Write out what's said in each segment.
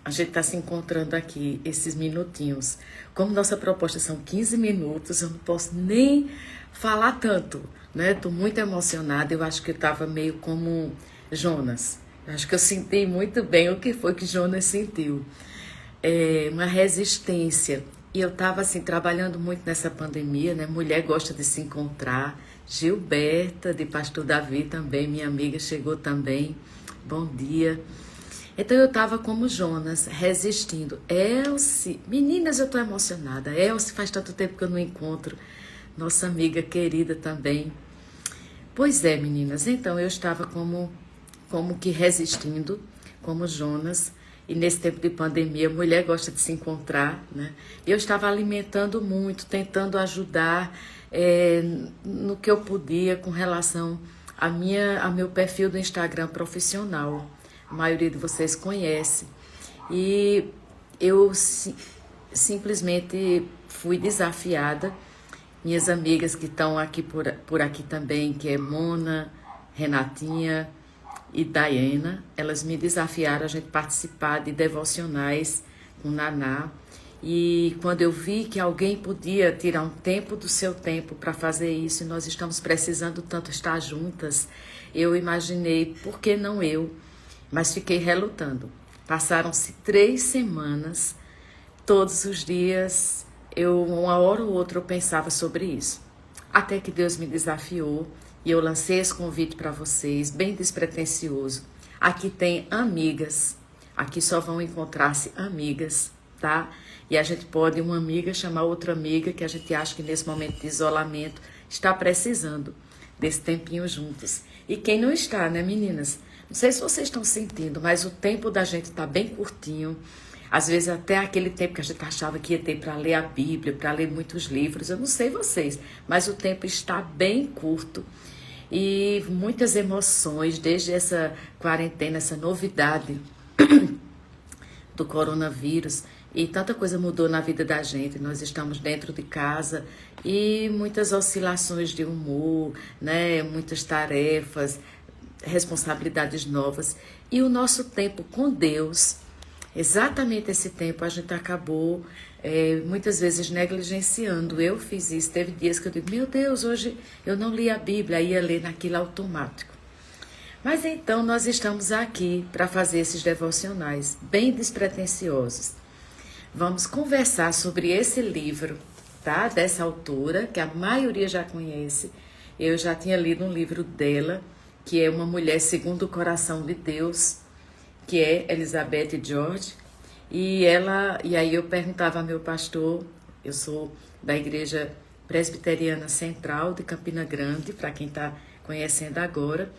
a gente está se encontrando aqui esses minutinhos. Como nossa proposta são 15 minutos, eu não posso nem falar tanto, né? Estou muito emocionada, eu acho que eu estava meio como Jonas. Eu acho que eu senti muito bem o que foi que Jonas sentiu. Uma resistência. E eu estava assim, trabalhando muito nessa pandemia, né? Mulher gosta de se encontrar. Gilberta, de Pastor Davi também, minha amiga, chegou também. Bom dia. Então eu estava como Jonas, resistindo. Elce, meninas, eu estou emocionada. Elce, faz tanto tempo que eu não encontro. Nossa amiga querida também. Pois é, meninas, então eu estava como que resistindo, como Jonas. E nesse tempo de pandemia, a mulher gosta de se encontrar, né? Eu estava alimentando muito, tentando ajudar no que eu podia com relação a meu perfil do Instagram profissional. A maioria de vocês conhece. E eu simplesmente fui desafiada. Minhas amigas que estão aqui por aqui também, que é Mona, Renatinha e Diana, elas me desafiaram a gente participar de devocionais com Naná. E quando eu vi que alguém podia tirar um tempo do seu tempo para fazer isso, e nós estamos precisando tanto estar juntas, eu imaginei, por que não eu? Mas fiquei relutando. Passaram-se 3 semanas, todos os dias, uma hora ou outra eu pensava sobre isso. Até que Deus me desafiou e eu lancei esse convite para vocês, bem despretensioso. Aqui tem amigas, aqui só vão encontrar-se amigas, tá? E a gente pode, uma amiga, chamar outra amiga que a gente acha que nesse momento de isolamento está precisando desse tempinho juntos. E quem não está, né, meninas? Não sei se vocês estão sentindo, mas o tempo da gente está bem curtinho. Às vezes até aquele tempo que a gente achava que ia ter para ler a Bíblia, para ler muitos livros. Eu não sei vocês, mas o tempo está bem curto. E muitas emoções desde essa quarentena, essa novidade do coronavírus. E tanta coisa mudou na vida da gente. Nós estamos dentro de casa e muitas oscilações de humor, né? Muitas tarefas, responsabilidades novas. E o nosso tempo com Deus, exatamente esse tempo a gente acabou muitas vezes negligenciando. Eu fiz isso, teve dias que eu digo, meu Deus, hoje eu não li a Bíblia, ia ler naquilo automático. Mas então nós estamos aqui para fazer esses devocionais bem despretensiosos. Vamos conversar sobre esse livro, tá? Dessa autora, que a maioria já conhece. Eu já tinha lido um livro dela, que é Uma Mulher Segundo o Coração de Deus, que é Elizabeth George. E aí eu perguntava ao meu pastor, eu sou da Igreja Presbiteriana Central de Campina Grande, para quem está conhecendo agora,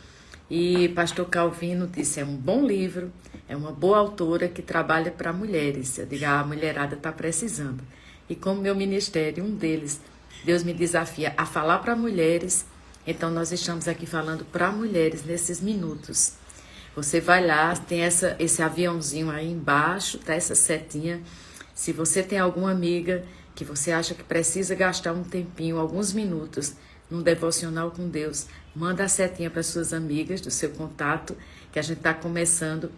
e pastor Calvino disse, é um bom livro, é uma boa autora que trabalha para mulheres. Eu digo, a mulherada está precisando. E como meu ministério, um deles, Deus me desafia a falar para mulheres, então nós estamos aqui falando para mulheres nesses minutos. Você vai lá, tem esse aviãozinho aí embaixo, tá? Essa setinha. Se você tem alguma amiga que você acha que precisa gastar um tempinho, alguns minutos, num devocional com Deus, manda a setinha para suas amigas do seu contato, que a gente está começando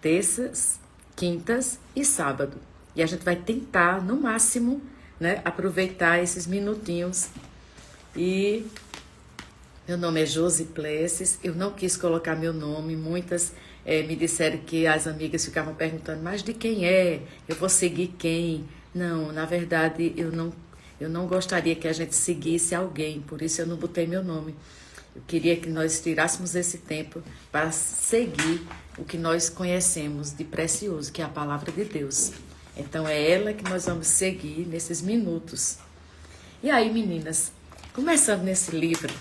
terças, quintas e sábado. E a gente vai tentar, no máximo, né, aproveitar esses minutinhos. E meu nome é Josi Plessis, eu não quis colocar meu nome, muitas me disseram que as amigas ficavam perguntando, mas de quem é? Eu vou seguir quem? Não, na verdade, eu não gostaria que a gente seguisse alguém, por isso eu não botei meu nome. Eu queria que nós tirássemos esse tempo para seguir o que nós conhecemos de precioso, que é a palavra de Deus. Então é ela que nós vamos seguir nesses minutos. E aí, meninas, começando nesse livro,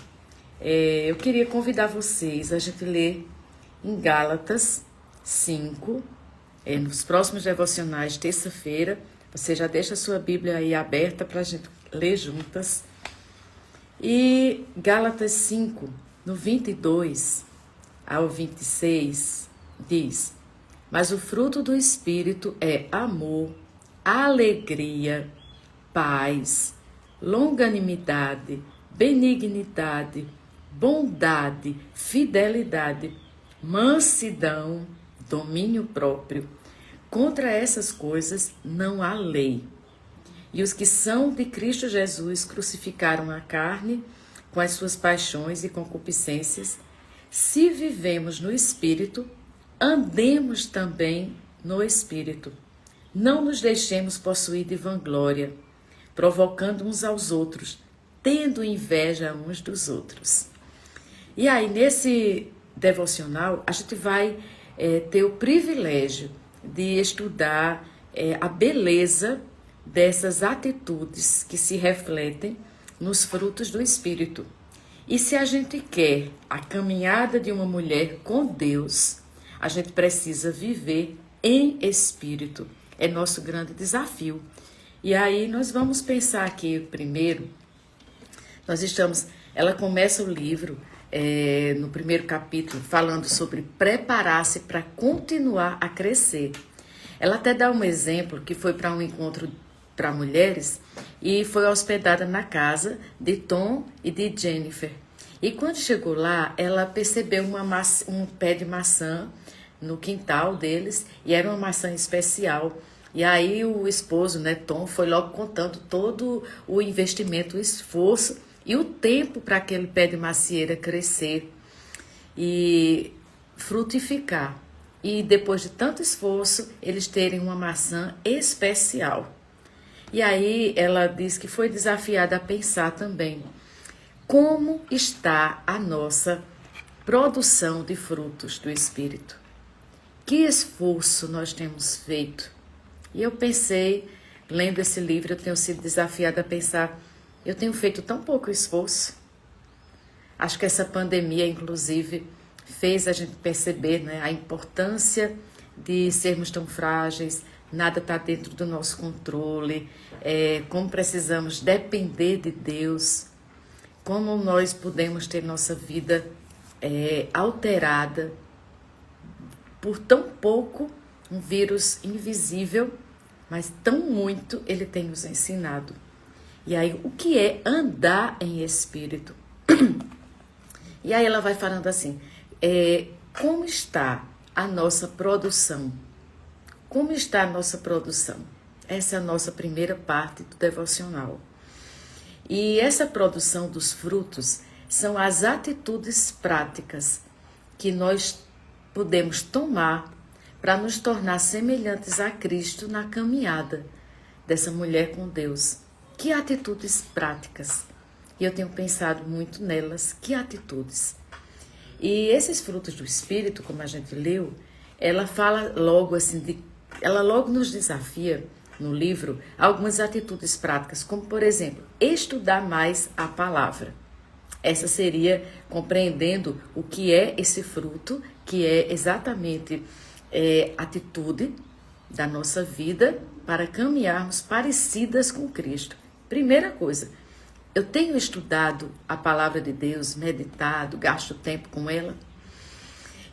eu queria convidar vocês a gente ler em Gálatas 5, nos próximos devocionais, terça-feira. Você já deixa a sua Bíblia aí aberta para a gente ler juntas. E Gálatas 5, no 22 ao 26, diz, mas o fruto do Espírito é amor, alegria, paz, longanimidade, benignidade, bondade, fidelidade, mansidão, domínio próprio. Contra essas coisas não há lei. E os que são de Cristo Jesus crucificaram a carne com as suas paixões e concupiscências. Se vivemos no Espírito, andemos também no Espírito. Não nos deixemos possuir de vanglória, provocando uns aos outros, tendo inveja uns dos outros. E aí, nesse devocional, a gente vai ter o privilégio de estudar a beleza dessas atitudes que se refletem nos frutos do Espírito. E se a gente quer a caminhada de uma mulher com Deus, a gente precisa viver em Espírito. É nosso grande desafio. E aí nós vamos pensar aqui primeiro, ela começa o livro no primeiro capítulo falando sobre preparar-se para continuar a crescer. Ela até dá um exemplo que foi para um encontro para mulheres e foi hospedada na casa de Tom e de Jennifer. E quando chegou lá, ela percebeu um pé de maçã no quintal deles e era uma maçã especial. E aí o esposo, né, Tom, foi logo contando todo o investimento, o esforço e o tempo para aquele pé de macieira crescer e frutificar. E depois de tanto esforço, eles terem uma maçã especial. E aí ela diz que foi desafiada a pensar também como está a nossa produção de frutos do Espírito. Que esforço nós temos feito? E eu pensei, lendo esse livro, eu tenho sido desafiada a pensar, eu tenho feito tão pouco esforço. Acho que essa pandemia, inclusive, fez a gente perceber, né, a importância de sermos tão frágeis, nada está dentro do nosso controle, como precisamos depender de Deus, como nós podemos ter nossa vida alterada por tão pouco, um vírus invisível, mas tão muito ele tem nos ensinado. E aí, o que é andar em espírito? E aí ela vai falando assim, como está a nossa produção? Como está a nossa produção? Essa é a nossa primeira parte do devocional. E essa produção dos frutos são as atitudes práticas que nós podemos tomar para nos tornar semelhantes a Cristo na caminhada dessa mulher com Deus. Que atitudes práticas? E eu tenho pensado muito nelas. Que atitudes? E esses frutos do Espírito, como a gente leu, ela fala logo assim, ela logo nos desafia no livro algumas atitudes práticas, como por exemplo, estudar mais a palavra. Essa seria compreendendo o que é esse fruto, que é exatamente atitude da nossa vida para caminharmos parecidas com Cristo. Primeira coisa, eu tenho estudado a palavra de Deus, meditado, gasto tempo com ela.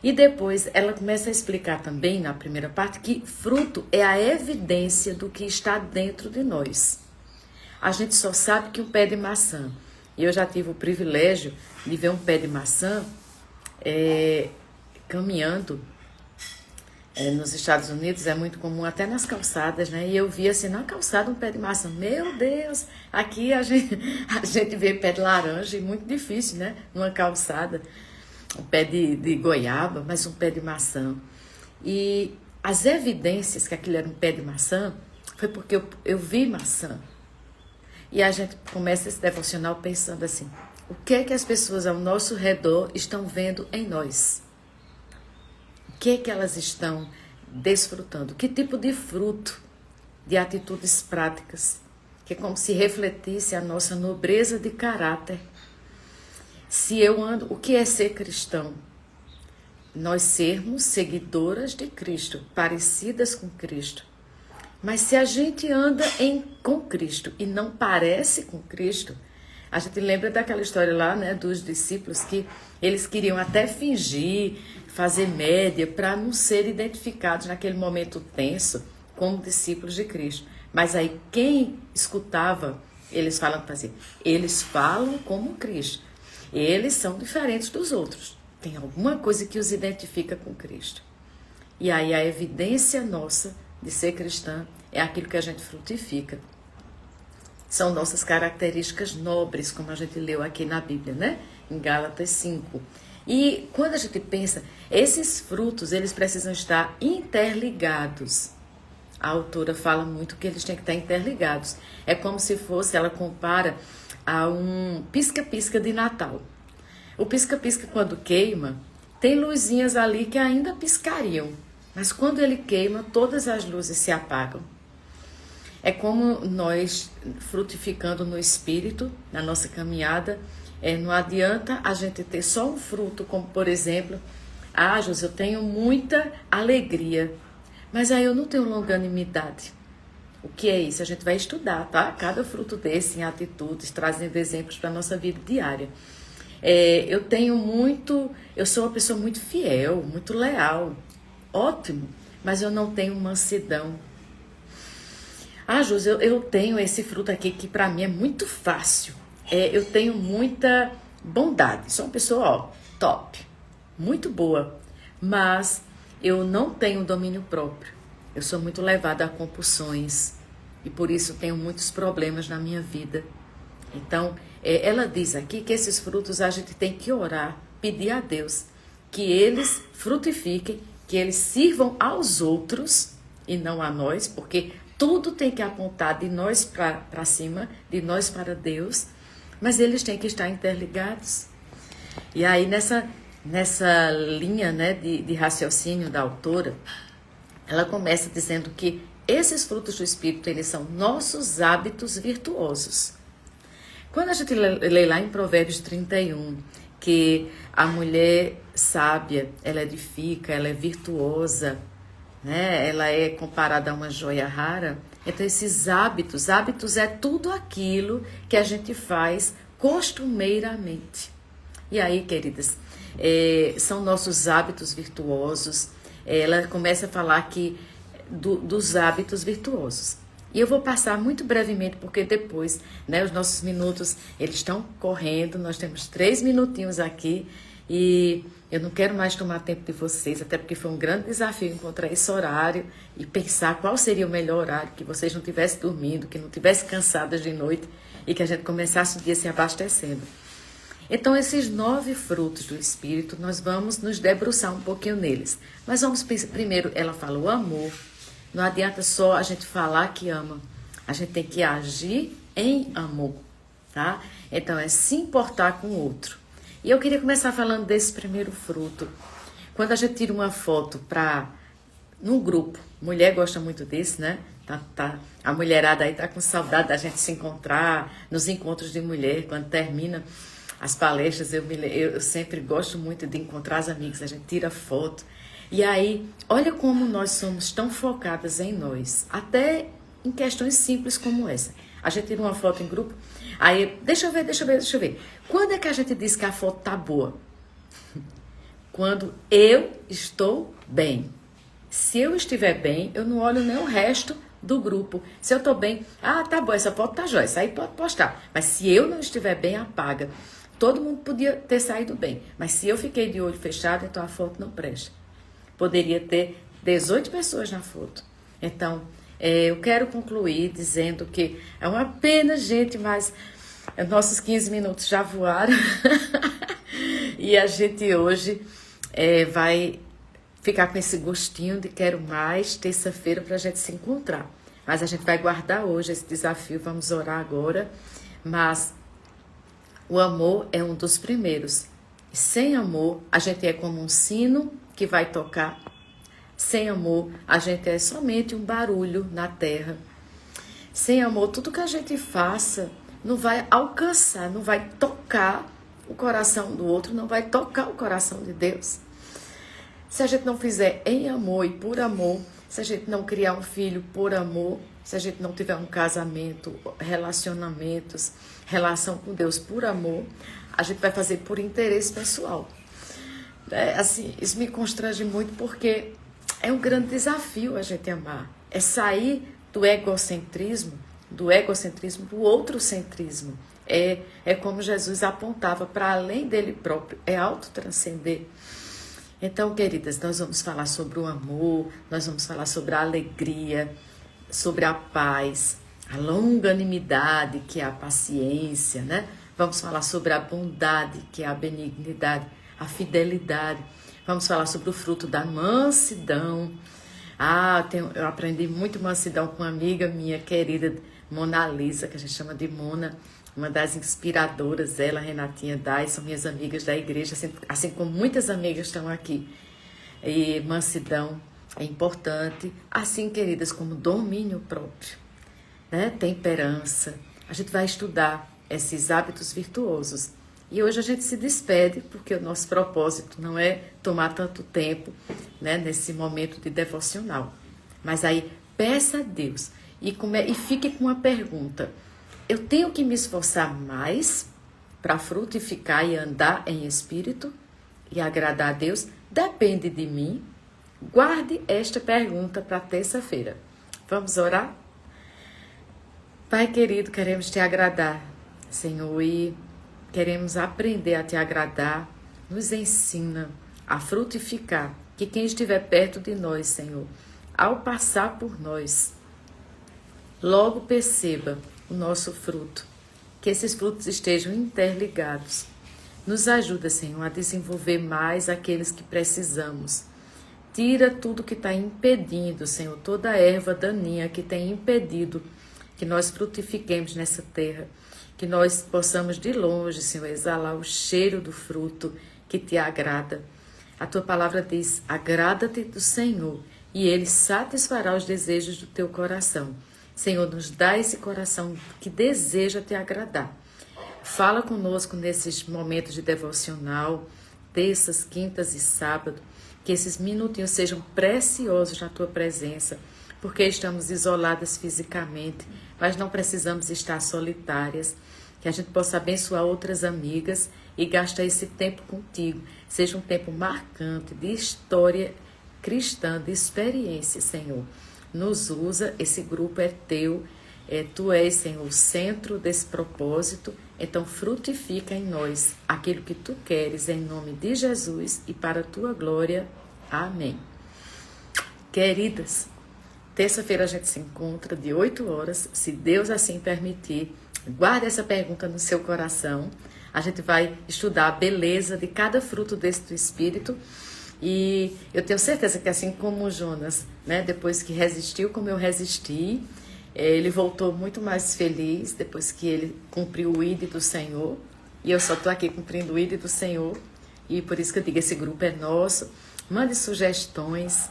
E depois ela começa a explicar também, na primeira parte, que fruto é a evidência do que está dentro de nós. A gente só sabe que um pé de maçã, e eu já tive o privilégio de ver um pé de maçã caminhando nos Estados Unidos, é muito comum até nas calçadas, né? E eu vi assim, na calçada um pé de maçã. Meu Deus, aqui a gente vê pé de laranja, e muito difícil, né? Numa calçada. Um pé de goiaba, mas um pé de maçã. E as evidências que aquilo era um pé de maçã foi porque eu vi maçã. E a gente começa esse devocional pensando assim, o que é que as pessoas ao nosso redor estão vendo em nós? O que é que elas estão desfrutando? Que tipo de fruto, de atitudes práticas, que é como se refletisse a nossa nobreza de caráter. Se eu ando, o que é ser cristão? Nós sermos seguidoras de Cristo, parecidas com Cristo. Mas se a gente anda com Cristo e não parece com Cristo, a gente lembra daquela história lá, né, dos discípulos que eles queriam até fingir, fazer média para não ser identificados naquele momento tenso como discípulos de Cristo. Mas aí quem escutava eles falando para eles falam como Cristo. Eles são diferentes dos outros. Tem alguma coisa que os identifica com Cristo. E aí a evidência nossa de ser cristã é aquilo que a gente frutifica. São nossas características nobres, como a gente leu aqui na Bíblia, né? Em Gálatas 5. E quando a gente pensa, esses frutos, eles precisam estar interligados. A autora fala muito que eles têm que estar interligados. É como se fosse, ela compara a um pisca-pisca de Natal. O pisca-pisca, quando queima, tem luzinhas ali que ainda piscariam. Mas quando ele queima, todas as luzes se apagam. É como nós frutificando no Espírito, na nossa caminhada. Não adianta a gente ter só um fruto, como por exemplo, José, eu tenho muita alegria, mas aí eu não tenho longanimidade. O que é isso? A gente vai estudar, tá? Cada fruto desse em atitudes, trazendo exemplos para a nossa vida diária. Eu sou uma pessoa muito fiel, muito leal. Ótimo, mas eu não tenho mansidão. José, eu tenho esse fruto aqui que para mim é muito fácil. Eu tenho muita bondade. Sou uma pessoa, top, muito boa. Mas eu não tenho domínio próprio. Eu sou muito levada a compulsões. E por isso tenho muitos problemas na minha vida. Então, ela diz aqui que esses frutos a gente tem que orar, pedir a Deus que eles frutifiquem, que eles sirvam aos outros e não a nós, porque tudo tem que apontar de nós para cima, de nós para Deus, mas eles têm que estar interligados. E aí, nessa linha, né, de raciocínio da autora, ela começa dizendo que esses frutos do Espírito, eles são nossos hábitos virtuosos. Quando a gente lê lá em Provérbios 31, que a mulher sábia, ela edifica, ela é virtuosa, né? Ela é comparada a uma joia rara. Então esses hábitos é tudo aquilo que a gente faz costumeiramente. E aí, queridas, são nossos hábitos virtuosos. Ela começa a falar aqui dos hábitos virtuosos. E eu vou passar muito brevemente, porque depois, né, os nossos minutos, eles estão correndo, nós temos 3 minutinhos aqui, e eu não quero mais tomar tempo de vocês, até porque foi um grande desafio encontrar esse horário e pensar qual seria o melhor horário, que vocês não estivessem dormindo, que não estivessem cansadas de noite e que a gente começasse o dia se abastecendo. Então, esses 9 frutos do Espírito, nós vamos nos debruçar um pouquinho neles. Mas vamos pensar, primeiro, ela fala o amor. Não adianta só a gente falar que ama. A gente tem que agir em amor, tá? Então, é se importar com o outro. E eu queria começar falando desse primeiro fruto. Quando a gente tira uma foto num grupo, mulher gosta muito desse, né? A mulherada aí tá com saudade da gente se encontrar nos encontros de mulher, quando termina as palestras, eu sempre gosto muito de encontrar as amigas, a gente tira foto. E aí, olha como nós somos tão focadas em nós, até em questões simples como essa. A gente tira uma foto em grupo, aí, deixa eu ver. Quando é que a gente diz que a foto tá boa? Quando eu estou bem. Se eu estiver bem, eu não olho nem o resto do grupo. Se eu tô bem, tá bom, essa foto tá jóia, isso aí pode postar. Mas se eu não estiver bem, apaga. Todo mundo podia ter saído bem, mas se eu fiquei de olho fechado, então a foto não presta. Poderia ter 18 pessoas na foto. Então, eu quero concluir dizendo que é uma pena, gente, mas nossos 15 minutos já voaram. E a gente hoje vai ficar com esse gostinho de quero mais, terça-feira, para a gente se encontrar. Mas a gente vai guardar hoje esse desafio, vamos orar agora. Mas o amor é um dos primeiros. E sem amor, a gente é como um sino que vai tocar. Sem amor, a gente é somente um barulho na terra. Sem amor, tudo que a gente faça não vai alcançar, não vai tocar o coração do outro, não vai tocar o coração de Deus. Se a gente não fizer em amor e por amor, se a gente não criar um filho por amor, se a gente não tiver um casamento, relacionamentos, relação com Deus por amor, a gente vai fazer por interesse pessoal. Assim, isso me constrange muito porque é um grande desafio a gente amar. É sair do egocentrismo, do outrocentrismo. É como Jesus apontava para além dele próprio, é autotranscender. Então, queridas, nós vamos falar sobre o amor, nós vamos falar sobre a alegria, sobre a paz, a longanimidade, que é a paciência, né? Vamos falar sobre a bondade, que é a benignidade, a fidelidade. Vamos falar sobre o fruto da mansidão. Eu aprendi muito mansidão com uma amiga minha querida, Mona Lisa, que a gente chama de Mona, uma das inspiradoras, ela, Renatinha, Dai, são minhas amigas da igreja, assim como muitas amigas estão aqui. E mansidão é importante, assim, queridas, como domínio próprio, né? Temperança. A gente vai estudar esses hábitos virtuosos. E hoje a gente se despede, porque o nosso propósito não é tomar tanto tempo, né, nesse momento de devocional. Mas aí, peça a Deus e fique com uma pergunta. Eu tenho que me esforçar mais para frutificar e andar em espírito e agradar a Deus? Depende de mim. Guarde esta pergunta para terça-feira. Vamos orar? Pai querido, queremos te agradar, Senhor, e queremos aprender a te agradar. Nos ensina a frutificar, que quem estiver perto de nós, Senhor, ao passar por nós, logo perceba o nosso fruto, que esses frutos estejam interligados. Nos ajuda, Senhor, a desenvolver mais aqueles que precisamos. Tira tudo que está impedindo, Senhor, toda a erva daninha que tem impedido que nós frutifiquemos nessa terra, que nós possamos de longe, Senhor, exalar o cheiro do fruto que te agrada. A tua palavra diz, agrada-te do Senhor e Ele satisfará os desejos do teu coração. Senhor, nos dá esse coração que deseja te agradar. Fala conosco nesses momentos de devocional, terças, quintas e sábado, que esses minutinhos sejam preciosos na tua presença, porque estamos isoladas fisicamente, mas não precisamos estar solitárias, que a gente possa abençoar outras amigas e gastar esse tempo contigo. Seja um tempo marcante de história cristã, de experiência, Senhor. Nos usa, esse grupo é teu, tu és, Senhor, o centro desse propósito, então frutifica em nós aquilo que tu queres, em nome de Jesus e para a tua glória. Amém. Queridas, terça-feira a gente se encontra de 8 horas, se Deus assim permitir. Guarde essa pergunta no seu coração. A gente vai estudar a beleza de cada fruto desse do Espírito. E eu tenho certeza que assim como o Jonas, né, depois que resistiu como eu resisti, ele voltou muito mais feliz depois que ele cumpriu o ID do Senhor. E eu só estou aqui cumprindo o ID do Senhor. E por isso que eu digo, esse grupo é nosso. Mande sugestões,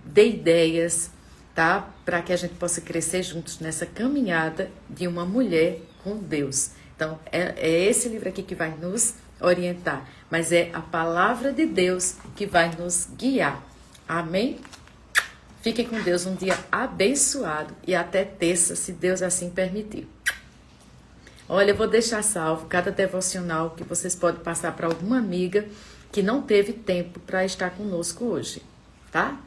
dê ideias, tá? Para que a gente possa crescer juntos nessa caminhada de uma mulher com Deus. Então, é esse livro aqui que vai nos orientar, mas é a palavra de Deus que vai nos guiar. Amém? Fiquem com Deus, um dia abençoado e até terça, se Deus assim permitir. Olha, eu vou deixar salvo cada devocional que vocês podem passar para alguma amiga que não teve tempo para estar conosco hoje, tá?